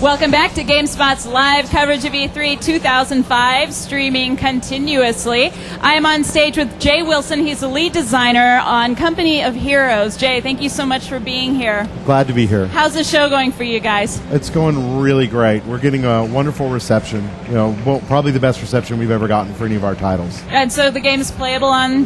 Welcome back to Gamespot's live coverage of E3 2005, streaming continuously. I am on stage with Jay Wilson. He's the lead designer on Company of Heroes. Jay, thank you so much for being here. Glad to be here. How's the show going for you guys? It's going really great. We're getting a wonderful reception. Probably the best reception we've ever gotten for any of our titles. And so the game is playable on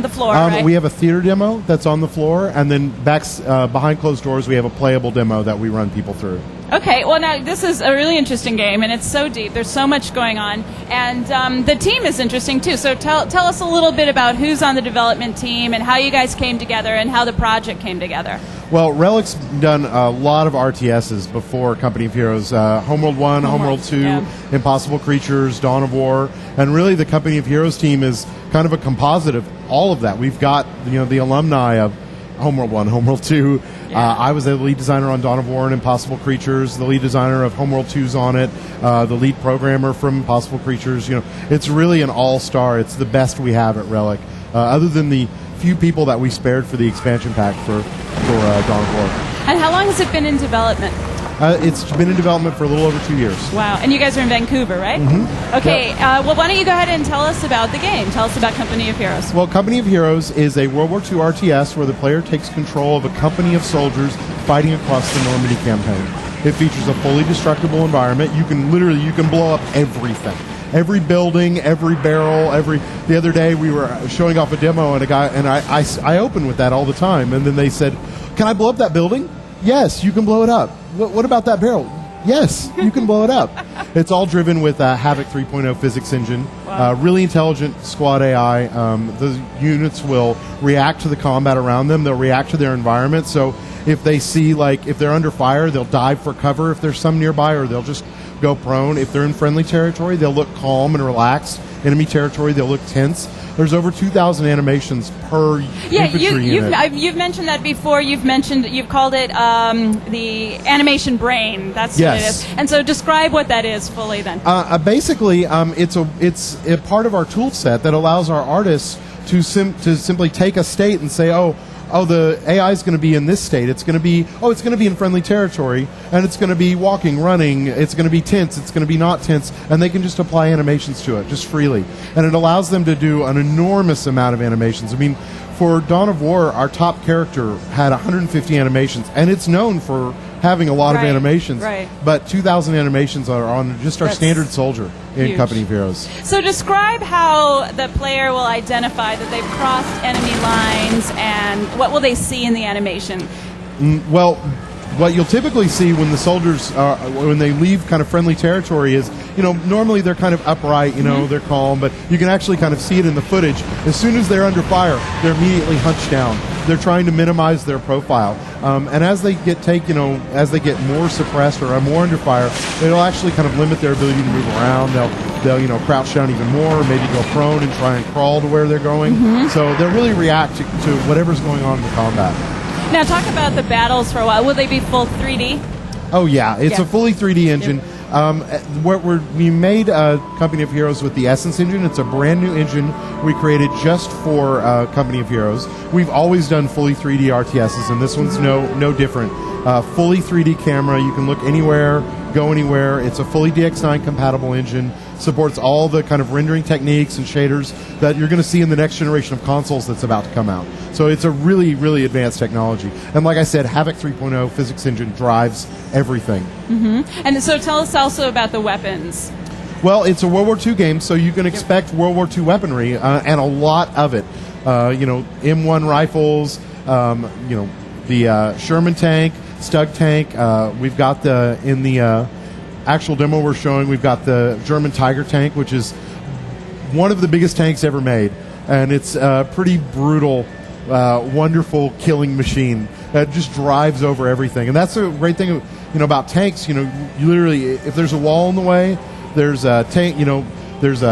the floor, right? We have a theater demo that's on the floor, and then behind closed doors, we have a playable demo that we run people through. Okay, well now this is a really interesting game, and it's so deep. There's so much going on, and the team is interesting too. So tell us a little bit about who's on the development team and how you guys came together and how the project came together. Well, Relic's done a lot of RTSs before Company of Heroes. Homeworld 1, Homeworld 2, yeah. Impossible Creatures, Dawn of War, and really the Company of Heroes team is kind of a composite of all of that. We've got the alumni of Homeworld 1, Homeworld 2. Yeah. I was the lead designer on Dawn of War and Impossible Creatures. The lead designer of Homeworld 2's on it. The lead programmer from Impossible Creatures. It's really an all-star. It's the best we have at Relic, other than the few people that we spared for the expansion pack for Dawn of War. And how long has it been in development? It's been in development for a little over 2 years. Wow. And you guys are in Vancouver, right? Mm-hmm. Okay. Yep. Well, why don't you go ahead and tell us about the game? Tell us about Company of Heroes. Well, Company of Heroes is a World War II RTS where the player takes control of a company of soldiers fighting across the Normandy campaign. It features a fully destructible environment. You can blow up everything. Every building, every barrel, The other day we were showing off a demo, and I open with that all the time, and then they said, "Can I blow up that building?" Yes, you can blow it up. What about that barrel? Yes, you can blow it up. It's all driven with Havoc 3.0 physics engine. Wow. Really intelligent squad AI. The units will react to the combat around them. They'll react to their environment. So if they see, if they're under fire, they'll dive for cover if there's some nearby, or they'll just go prone. If they're in friendly territory, they'll look calm and relaxed. Enemy territory, they'll look tense. There's over 2,000 animations per infantry unit. You've mentioned that before. You've called it the animation brain. That's yes. What it is. And so describe what that is fully then. Basically, it's a part of our tool set that allows our artists to simply take a state and say, oh, the AI is going to be in this state. It's going to be in friendly territory, and it's going to be walking, running. It's going to be tense. It's going to be not tense, and they can just apply animations to it just freely. And it allows them to do an enormous amount of animations. I mean, for Dawn of War, our top character had 150 animations, and it's known for having a lot of animations. Right. But 2,000 animations are on just our standard soldier in huge. Company of Heroes. So describe how the player will identify that they've crossed enemy lines, and what will they see in the animation? Well, what you'll typically see when the soldiers, when they leave kind of friendly territory is, normally they're kind of upright, they're calm, but you can actually kind of see it in the footage. As soon as they're under fire, they're immediately hunched down. They're trying to minimize their profile. And as they get more suppressed or are more under fire, they'll actually kind of limit their ability to move around. They'll crouch down even more, maybe go prone and try and crawl to where they're going. Mm-hmm. So they'll really react to whatever's going on in the combat. Now talk about the battles for a while. Will they be full 3D? Oh yeah, it's a fully 3D engine. We made Company of Heroes with the Essence engine. It's a brand new engine we created just for Company of Heroes. We've always done fully 3D RTSs, and this one's no different. Fully 3D camera. You can look anywhere, go anywhere. It's a fully DX9 compatible engine. Supports all the kind of rendering techniques and shaders that you're going to see in the next generation of consoles that's about to come out. So it's a really, really advanced technology. And like I said, Havoc 3.0 physics engine drives everything. Mm-hmm. And so tell us also about the weapons. Well, it's a World War II game, so you can expect World War II weaponry and a lot of it. M1 rifles, the Sherman tank, Stug tank. We've got in the actual demo we're showing, we've got the German Tiger tank, which is one of the biggest tanks ever made, and it's a pretty brutal, wonderful killing machine that just drives over everything. And that's a great thing, about tanks. You literally, if there's a wall in the way, there's a tank. There's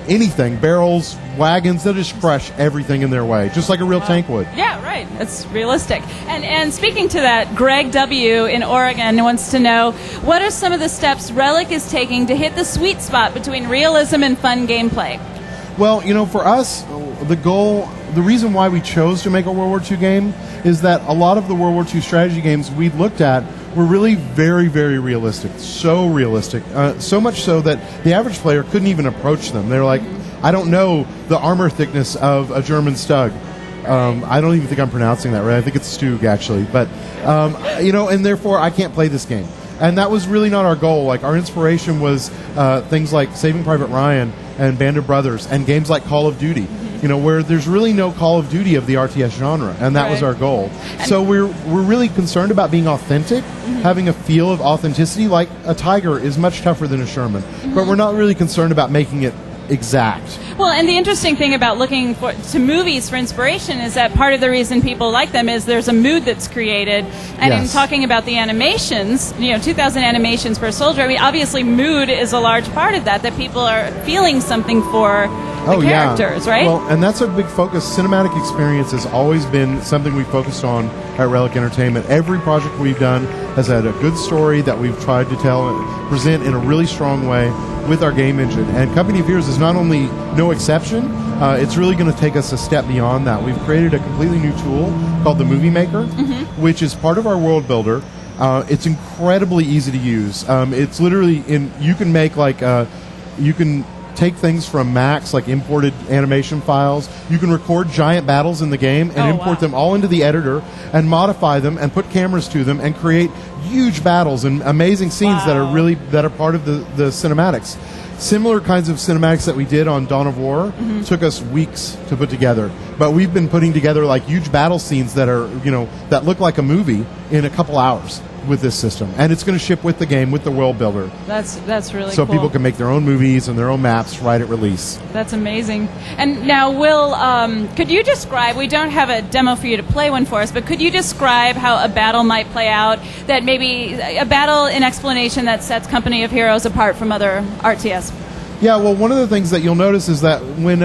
anything, barrels, wagons, they'll just crush everything in their way, just like a real tank would. Yeah, right. It's realistic. And speaking to that, Greg W. in Oregon wants to know, what are some of the steps Relic is taking to hit the sweet spot between realism and fun gameplay? Well, for us, the reason why we chose to make a World War II game is that a lot of the World War II strategy games we looked at were really very, very realistic. So realistic. So much so that the average player couldn't even approach them. They're like, I don't know the armor thickness of a German Stug. I don't even think I'm pronouncing that right. I think it's Stug, actually. But, and therefore I can't play this game. And that was really not our goal. Like, our inspiration was things like Saving Private Ryan and Band of Brothers and games like Call of Duty, where there's really no Call of Duty of the RTS genre, and that was our goal. And so we're really concerned about being authentic, having a feel of authenticity. Like, a Tiger is much tougher than a Sherman, but we're not really concerned about making it exact. Well, and the interesting thing about looking to movies for inspiration is that part of the reason people like them is there's a mood that's created. And in talking about the animations, 2,000 animations per soldier, I mean, obviously mood is a large part of that people are feeling something for the characters, right? Well, and that's a big focus. Cinematic experience has always been something we focused on at Relic Entertainment. Every project we've done has had a good story that we've tried to tell and present in a really strong way with our game engine. And Company of Heroes is not only no exception, it's really going to take us a step beyond that. We've created a completely new tool called the Movie Maker, which is part of our world builder. It's incredibly easy to use. It's literally you can make you can take things from Max, like imported animation files. You can record giant battles in the game and import them all into the editor and modify them and put cameras to them and create huge battles and amazing scenes that are part of the cinematics. Similar kinds of cinematics that we did on Dawn of War took us weeks to put together, but we've been putting together like huge battle scenes that are that look like a movie in a couple hours with this system, and it's going to ship with the game, with the world builder. That's really cool. So people can make their own movies and their own maps right at release. That's amazing. And now, Will, could you describe, we don't have a demo for you to play one for us, but could you describe how a battle might play out, that maybe a battle in explanation that sets Company of Heroes apart from other RTS? Yeah, well, one of the things that you'll notice is that when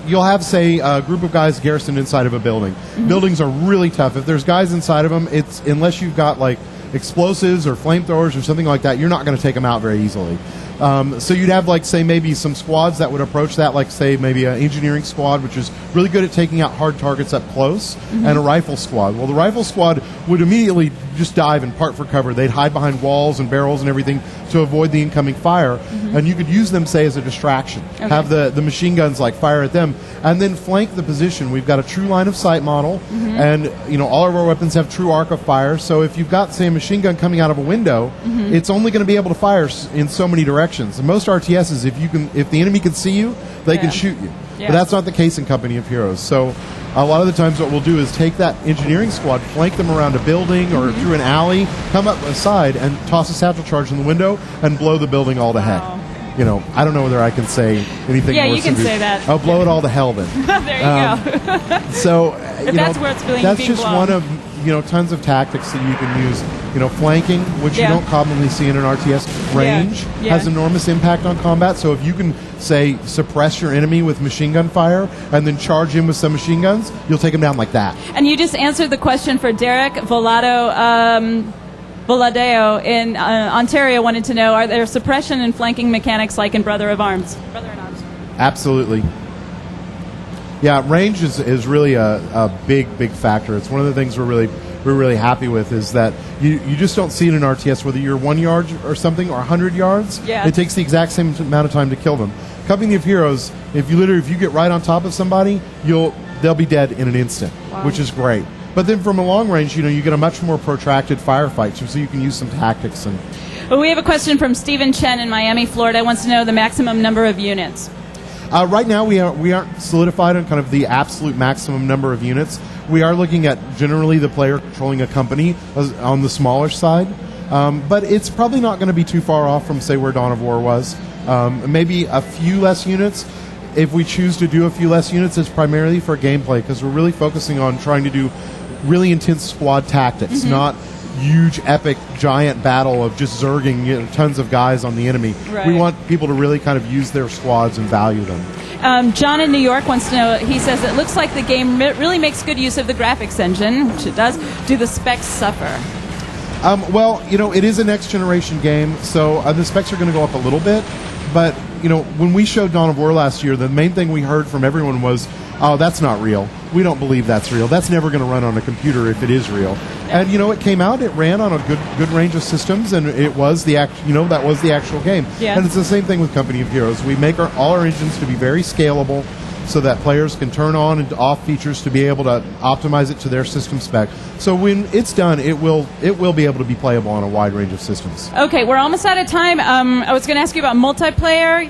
you'll have, say, a group of guys garrisoned inside of a building. Buildings are really tough. If there's guys inside of them, unless you've got like explosives or flamethrowers or something like that, you're not going to take them out very easily. So you'd have, like, say, maybe some squads that would approach that, like, say, maybe an engineering squad, which is really good at taking out hard targets up close, and a rifle squad. Well, the rifle squad would immediately just dive and part for cover. They'd hide behind walls and barrels and everything to avoid the incoming fire, and you could use them, say, as a distraction. Okay. Have the machine guns, like, fire at them, and then flank the position. We've got a true line of sight model, and, all of our weapons have true arc of fire, so if you've got, say, a machine gun coming out of a window, it's only going to be able to fire in so many directions. In most RTSs, if the enemy can see you, they can shoot you. But that's not the case in Company of Heroes. So a lot of the times what we'll do is take that engineering squad, flank them around a building or through an alley, come up aside and toss a satchel charge in the window and blow the building all to heck. I don't know whether I can say anything more. Yeah, you can say that. I'll blow it all to hell then. There you go. So that's where it's being that's just blown. one of tons of tactics that you can use. Flanking, which you don't commonly see in an RTS. Range has enormous impact on combat. So if you can, say, suppress your enemy with machine gun fire and then charge in with some machine guns, you'll take them down like that. And you just answered the question for Derek Voladeo in Ontario wanted to know, are there suppression and flanking mechanics like in Brother in Arms? Absolutely. Yeah, range is really a big factor. It's one of the things we're really happy with, is that you just don't see it in RTS, whether you're 1 yard or something or 100 yards. Yeah. It takes the exact same amount of time to kill them. Company of Heroes, if you get right on top of somebody, they'll be dead in an instant, which is great. But then from a long range, you get a much more protracted firefight, so you can use some tactics. Well, we have a question from Stephen Chen in Miami, Florida. Wants to know the maximum number of units. Right now, we aren't solidified on kind of the absolute maximum number of units. We are looking at generally the player controlling a company on the smaller side, but it's probably not going to be too far off from, say, where Dawn of War was. Maybe a few less units. If we choose to do a few less units, it's primarily for gameplay, because we're really focusing on trying to do really intense squad tactics, not huge, epic, giant battle of just zerging tons of guys on the enemy. Right. We want people to really kind of use their squads and value them. John in New York wants to know, he says, it looks like the game really makes good use of the graphics engine, which it does. Do the specs suffer? Well, it is a next generation game, so the specs are going to go up a little bit. But, when we showed Dawn of War last year, the main thing we heard from everyone was, oh, that's not real. We don't believe that's real. That's never going to run on a computer if it is real. And it came out. It ran on a good range of systems, and it was that was the actual game. Yeah. And it's the same thing with Company of Heroes. We make all our engines to be very scalable, so that players can turn on and off features to be able to optimize it to their system spec. So when it's done, it will be able to be playable on a wide range of systems. Okay, we're almost out of time. I was going to ask you about multiplayer.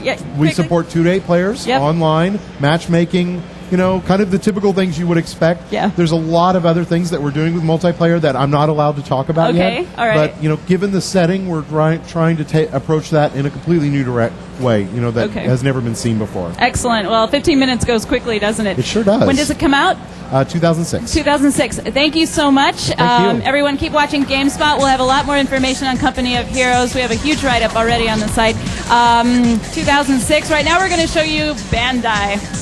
Yeah, We quickly. support 2 to 8 players, Yep. online, matchmaking, kind of the typical things you would expect. Yeah. There's a lot of other things that we're doing with multiplayer that I'm not allowed to talk about Okay, yet. all right. But, given the setting, we're trying to approach that in a completely new direct way, that Okay. has never been seen before. Excellent. Well, 15 minutes goes quickly, doesn't it? It sure does. When does it come out? 2006. 2006. Thank you so much. Thank you. Everyone keep watching Gamespot. We'll have a lot more information on Company of Heroes. We have a huge write-up already on the site. 2006. Right now we're going to show you Bandai.